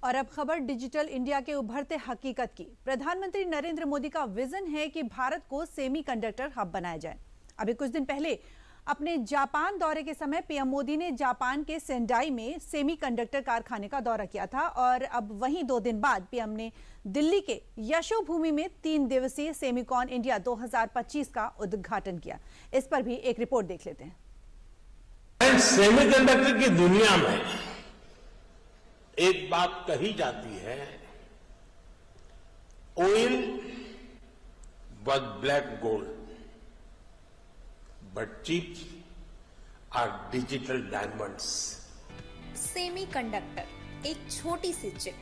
और अब खबर डिजिटल इंडिया के उभरते हकीकत की। प्रधानमंत्री नरेंद्र मोदी का विजन है कि भारत को सेमीकंडक्टर हब बनाया जाए। अभी कुछ दिन पहले अपने जापान दौरे के समय पीएम मोदी ने जापान के सेंडाई में सेमीकंडक्टर कारखाने का दौरा किया था और अब वहीं 2 दिन बाद पीएम ने दिल्ली के यशोभूमि में 3 दिवसीय सेमीकॉन इंडिया 2025 का उद्घाटन किया। इस पर भी एक रिपोर्ट देख लेते हैं। सेमीकंडक्टर की दुनिया में एक बात कही जाती है, oil was black gold but chips are digital diamonds. Semiconductor एक छोटी सी चिप,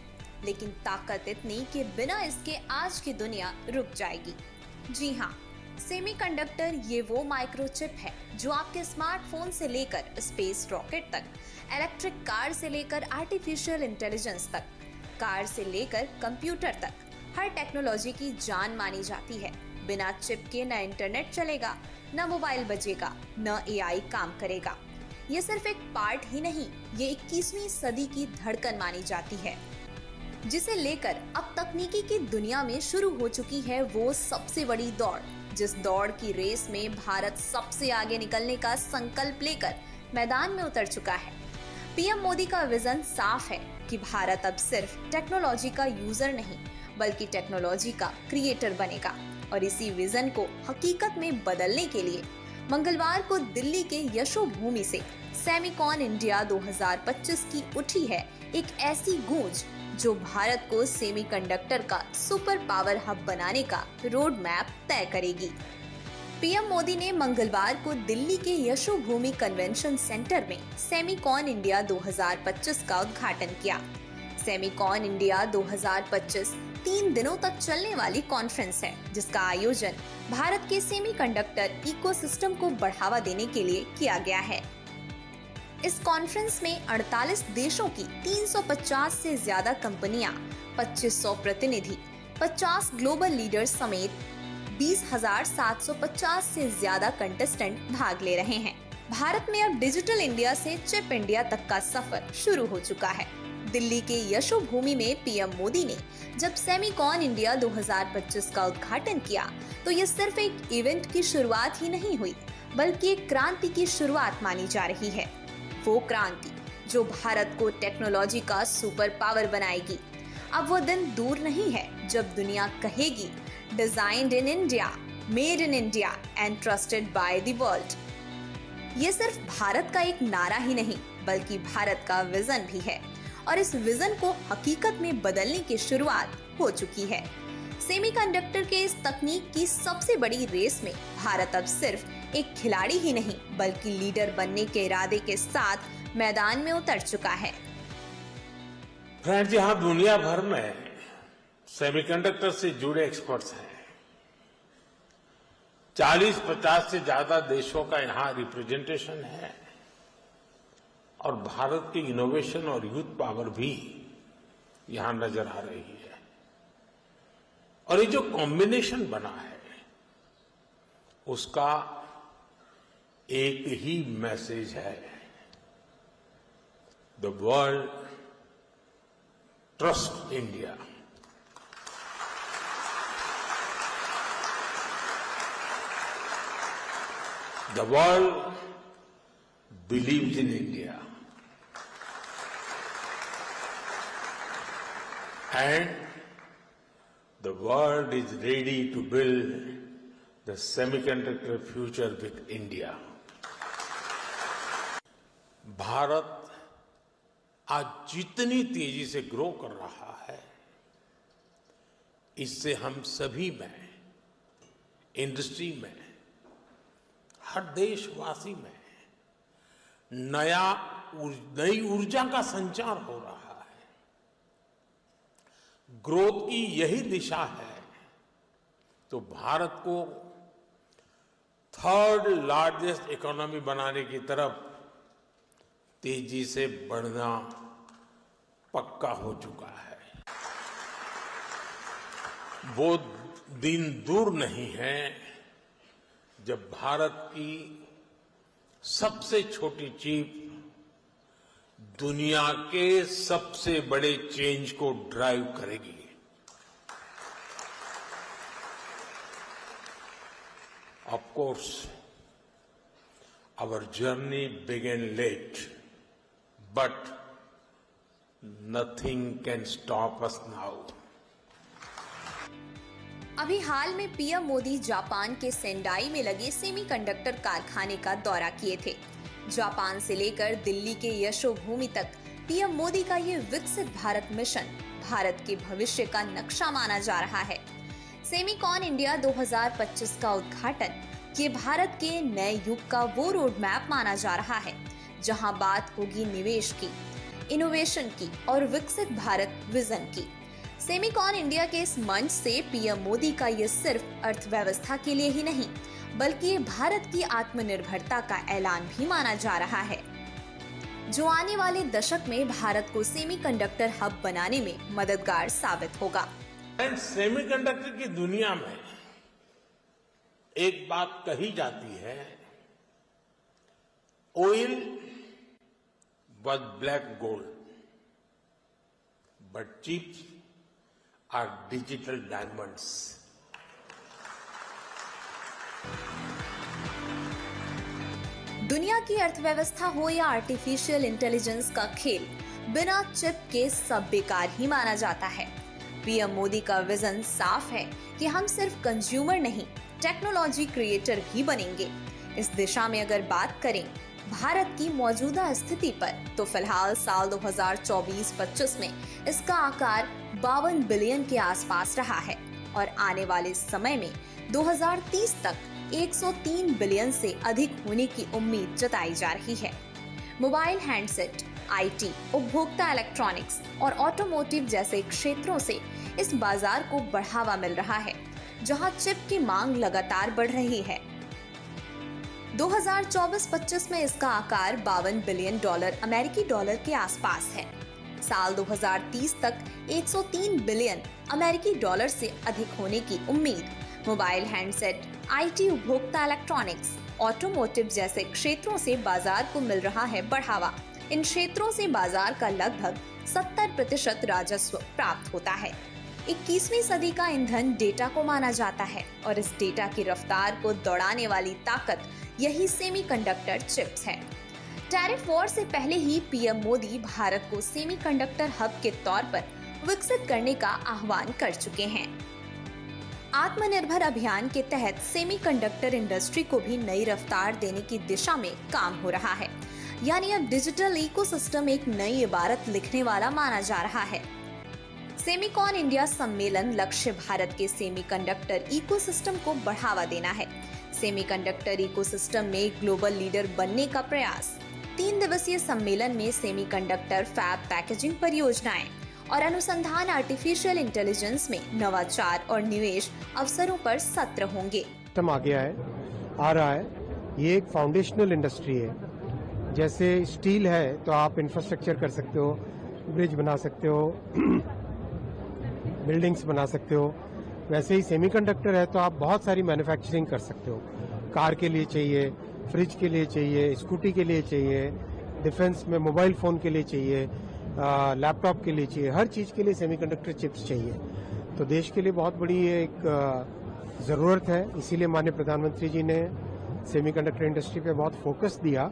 लेकिन ताकत इतनी कि बिना इसके आज की दुनिया रुक जाएगी। जी हाँ, सेमीकंडक्टर ये वो माइक्रोचिप है जो आपके स्मार्टफोन से लेकर स्पेस रॉकेट तक, इलेक्ट्रिक कार से लेकर आर्टिफिशियल इंटेलिजेंस तक, कार से लेकर कंप्यूटर तक हर टेक्नोलॉजी की जान मानी जाती है। बिना चिप के न इंटरनेट चलेगा, न मोबाइल बजेगा, न एआई काम करेगा। ये सिर्फ एक पार्ट ही नहीं, ये 21वीं सदी की धड़कन मानी जाती है, जिसे लेकर अब तकनीकी की दुनिया में शुरू हो चुकी है वो सबसे बड़ी दौड़, जिस दौड़ की रेस में भारत सबसे आगे निकलने का संकल्प लेकर मैदान में उतर चुका है। पीएम मोदी का विजन साफ है कि भारत अब सिर्फ टेक्नोलॉजी का यूजर नहीं, बल्कि टेक्नोलॉजी का क्रिएटर बनेगा। और इसी विजन को हकीकत में बदलने के लिए मंगलवार को दिल्ली के यशोभूमि से सेमीकॉन इंडिया 2025 की उठी है एक ऐसी गूंज जो भारत को सेमीकंडक्टर का सुपर पावर हब बनाने का रोड मैप तय करेगी। पीएम मोदी ने मंगलवार को दिल्ली के यशोभूमि कन्वेंशन सेंटर में सेमीकॉन इंडिया 2025 का उद्घाटन किया। सेमीकॉन इंडिया 2025 3 दिनों तक चलने वाली कॉन्फ्रेंस है, जिसका आयोजन भारत के सेमीकंडक्टर इकोसिस्टम को बढ़ावा देने के लिए किया गया है। इस कॉन्फ्रेंस में 48 देशों की 350 से ज्यादा कंपनियां, 2500 प्रतिनिधि, 50 ग्लोबल लीडर्स समेत 20,750 से ज्यादा कंटेस्टेंट भाग ले रहे हैं। भारत में अब डिजिटल इंडिया से चिप इंडिया तक का सफर शुरू हो चुका है। दिल्ली के यशोभूमि में पीएम मोदी ने जब सेमीकॉन इंडिया 2025 का उद्घाटन किया तो ये सिर्फ एक इवेंट की शुरुआत ही नहीं हुई, बल्कि एक क्रांति की शुरुआत मानी जा रही है। वो क्रांति जो भारत को टेक्नोलॉजी का सुपर पावर बनाएगी। अब वो दिन दूर नहीं है जब दुनिया कहेगी designed in India, made in India and trusted by the world. ये सिर्फ भारत का एक नारा ही नहीं, बल्कि भारत का विजन भी है और इस विजन को हकीकत में बदलने की शुरुआत हो चुकी है। सेमीकंडक्टर के इस तकनीक की सबसे बड़ी रेस में भारत अब सिर्फ एक खिलाड़ी ही नहीं, बल्कि लीडर बनने के इरादे के साथ मैदान में उतर चुका है। फ्रेंड्स, यहाँ दुनिया भर में सेमीकंडक्टर से जुड़े एक्सपर्ट्स हैं। 40-50 से ज्यादा देशों का यहाँ रिप्रेजेंटेशन है और भारत की इनोवेशन और यूथ पावर भी यहां नजर आ रही है। और ये जो कॉम्बिनेशन बना है उसका एक ही मैसेज है, the world trust India. The world believes in India and the world is ready to build the semiconductor future with India. Bharat आज जितनी तेजी से ग्रो कर रहा है, इससे हम सभी में, इंडस्ट्री में, हर देशवासी में नई ऊर्जा का संचार हो रहा है। ग्रोथ की यही दिशा है तो भारत को 3rd लार्जेस्ट इकोनॉमी बनाने की तरफ तेजी से बढ़ना पक्का हो चुका है। वो दिन दूर नहीं है जब भारत की सबसे छोटी चिप दुनिया के सबसे बड़े चेंज को ड्राइव करेगी। Of course, our journey began late, but nothing can stop us now. अभी हाल में पीएम मोदी जापान के सेंडाई में लगे सेमीकंडक्टर कारखाने का दौरा किए थे। जापान से लेकर दिल्ली के यशोभूमि तक पीएम मोदी का ये विकसित भारत मिशन भारत के भविष्य का नक्शा माना जा रहा है। सेमीकॉन इंडिया 2025 का उद्घाटन ये भारत के नए युग का वो रोड मैप माना जा रहा है, जहां बात होगी निवेश की, इनोवेशन की और विकसित भारत विजन की। सेमीकॉन इंडिया के इस मंच से पीएम मोदी का ये सिर्फ अर्थव्यवस्था के लिए ही नहीं, बल्कि ये भारत की आत्मनिर्भरता का ऐलान भी माना जा रहा है, जो आने वाले दशक में भारत को सेमीकंडक्टर हब बनाने में मददगार साबित होगा। सेमीकंडक्टर की दुनिया में एक बात कही जाती है, oil was black gold, but chips are digital diamonds. दुनिया की अर्थव्यवस्था हो या आर्टिफिशियल इंटेलिजेंस का खेल, बिना चिप के सब बेकार ही माना जाता है। पीएम मोदी का विजन साफ है कि हम सिर्फ कंज्यूमर नहीं, टेक्नोलॉजी क्रिएटर भी बनेंगे। इस दिशा में अगर बात करें भारत की मौजूदा स्थिति पर, तो फिलहाल साल 2024-25 में इसका आकार 52 बिलियन के आसपास रहा है और आने वाले समय में 2030 तक 103 बिलियन से अधिक होने की उम्मीद जताई जा रही है। मोबाइल हैंडसेट, आईटी, उपभोक्ता इलेक्ट्रॉनिक्स और ऑटोमोटिव जैसे क्षेत्रों से इस बाजार को बढ़ावा मिल रहा है, जहां चिप की मांग लगातार बढ़ रही है। 2024-25 में इसका आकार 52 बिलियन डॉलर अमेरिकी डॉलर के आसपास है। साल 2030 तक 103 बिलियन अमेरिकी डॉलर से अधिक होने की उम्मीद। मोबाइल हैंडसेट, आईटी, उपभोक्ता इलेक्ट्रॉनिक्स, ऑटोमोटिव जैसे क्षेत्रों से बाजार को मिल रहा है बढ़ावा। इन क्षेत्रों से बाजार का लगभग 70% राजस्व प्राप्त होता है। 21वीं सदी का ईंधन डेटा को माना जाता है और इस डेटा की रफ्तार को दौड़ाने वाली ताकत यही सेमीकंडक्टर चिप्स है। टैरिफ वॉर से पहले ही पीएम मोदी भारत को सेमीकंडक्टर हब के तौर पर विकसित करने का आह्वान कर चुके हैं। आत्मनिर्भर अभियान के तहत सेमीकंडक्टर इंडस्ट्री को भी नई रफ्तार देने की दिशा में काम हो रहा है, यानी अब डिजिटल इकोसिस्टम एक नई इबारत लिखने वाला माना जा रहा है। सेमीकॉन इंडिया सम्मेलन लक्ष्य भारत के सेमीकंडक्टर इकोसिस्टम को बढ़ावा देना है। सेमीकंडक्टर इकोसिस्टम में ग्लोबल लीडर बनने का प्रयास। 3 दिवसीय सम्मेलन में सेमीकंडक्टर फैब पैकेजिंग परियोजनाएं और अनुसंधान आर्टिफिशियल इंटेलिजेंस में नवाचार और निवेश अवसरों पर सत्र होंगे। आ गया है, आ रहा है। ये एक फाउंडेशनल इंडस्ट्री है। जैसे स्टील है तो आप इंफ्रास्ट्रक्चर कर सकते हो, ब्रिज बना सकते हो, बिल्डिंग्स बना सकते हो। वैसे ही सेमीकंडक्टर है तो आप बहुत सारी मैन्युफैक्चरिंग कर सकते हो। कार के लिए चाहिए, फ्रिज के लिए चाहिए, स्कूटी के लिए चाहिए, डिफेंस में मोबाइल फोन के लिए चाहिए, लैपटॉप के लिए चाहिए, हर चीज के लिए सेमीकंडक्टर चिप्स चाहिए। तो देश के लिए बहुत बड़ी एक जरूरत है। इसीलिए माननीय प्रधानमंत्री जी ने सेमीकंडक्टर इंडस्ट्री पे बहुत फोकस दिया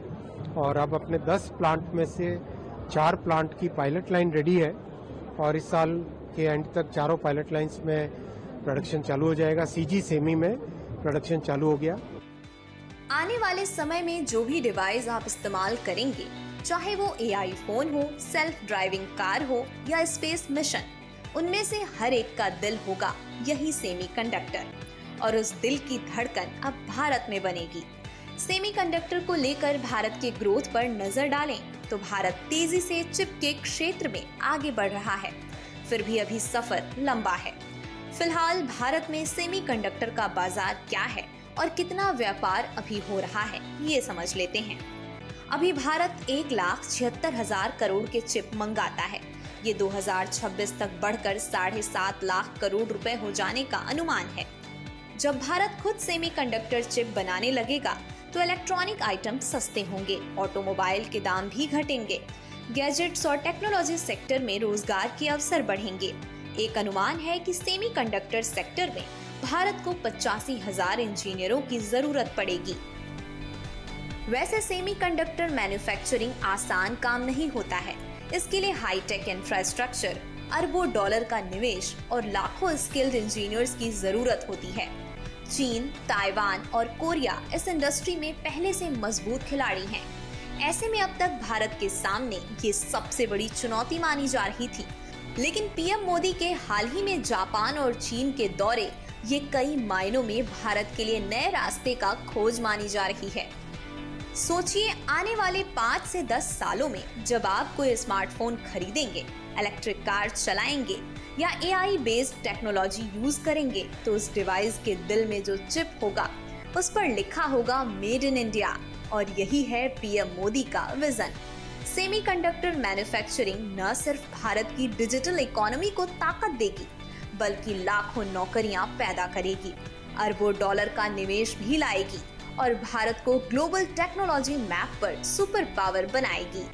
और अब अपने 10 प्लांट में से 4 प्लांट की पायलट लाइन रेडी है और इस साल के एंड तक चारों पायलट लाइंस में प्रोडक्शन चालू हो जाएगा। सीजी सेमी में प्रोडक्शन चालू हो गया। आने वाले समय में जो भी डिवाइस आप इस्तेमाल करेंगे, चाहे वो एआई फोन हो, सेल्फ ड्राइविंग कार हो या स्पेस मिशन, उनमें से हर एक का दिल होगा यही सेमीकंडक्टर और उस दिल की धड़कन अब भारत में बनेगी। सेमीकंडक्टर को लेकर भारत के ग्रोथ पर नजर डालें तो भारत तेजी से चिप के क्षेत्र में आगे बढ़ रहा है, फिर भी अभी सफर लंबा है। फिलहाल भारत में सेमीकंडक्टर का बाजार क्या है और कितना व्यापार अभी हो रहा है, ये समझ लेते हैं। अभी भारत 1,76,000 करोड़ के चिप मंगाता है। ये 2026 तक बढ़कर 7.5 लाख करोड़ रुपए हो जाने का अनुमान है। जब भारत खुद सेमीकंडक्टर चिप बनाने लगेगा तो इलेक्ट्रॉनिक आइटम सस्ते होंगे, ऑटोमोबाइल के दाम भी घटेंगे। गैजेट्स और टेक्नोलॉजी सेक्टर में रोजगार के अवसर बढ़ेंगे। एक अनुमान है कि सेमीकंडक्टर सेक्टर में भारत को 85,000 इंजीनियरों की जरूरत पड़ेगी। वैसे सेमीकंडक्टर मैन्युफैक्चरिंग आसान काम नहीं होता है। इसके लिए हाईटेक इंफ्रास्ट्रक्चर, अरबों डॉलर का निवेश और लाखों स्किल्ड इंजीनियर्स की जरूरत होती है। चीन, ताइवान और कोरिया इस इंडस्ट्री में पहले से मजबूत खिलाड़ी हैं। ऐसे में अब तक भारत के सामने ये सबसे बड़ी चुनौती मानी जा रही थी। लेकिन पीएम मोदी के हाल ही में जापान और चीन के दौरे ये कई मायनों में भारत के लिए नए रास्ते का खोज मानी जा रही है। सोचिए, आने वाले 5 से 10 सालों में जब आप कोई स्मार्टफोन खरीदेंगे, इलेक्ट्रिक कार चलाएंगे या एआई बेस्ड टेक्नोलॉजी यूज करेंगे, तो उस डिवाइस के दिल में जो चिप होगा उस पर लिखा होगा मेड इन इंडिया। और यही है पीएम मोदी का विजन। सेमीकंडक्टर मैन्युफैक्चरिंग न सिर्फ भारत की डिजिटल इकोनॉमी को ताकत देगी, बल्कि लाखों नौकरियां पैदा करेगी, अरबों डॉलर का निवेश भी लाएगी और भारत को ग्लोबल टेक्नोलॉजी मैप पर सुपर पावर बनाएगी।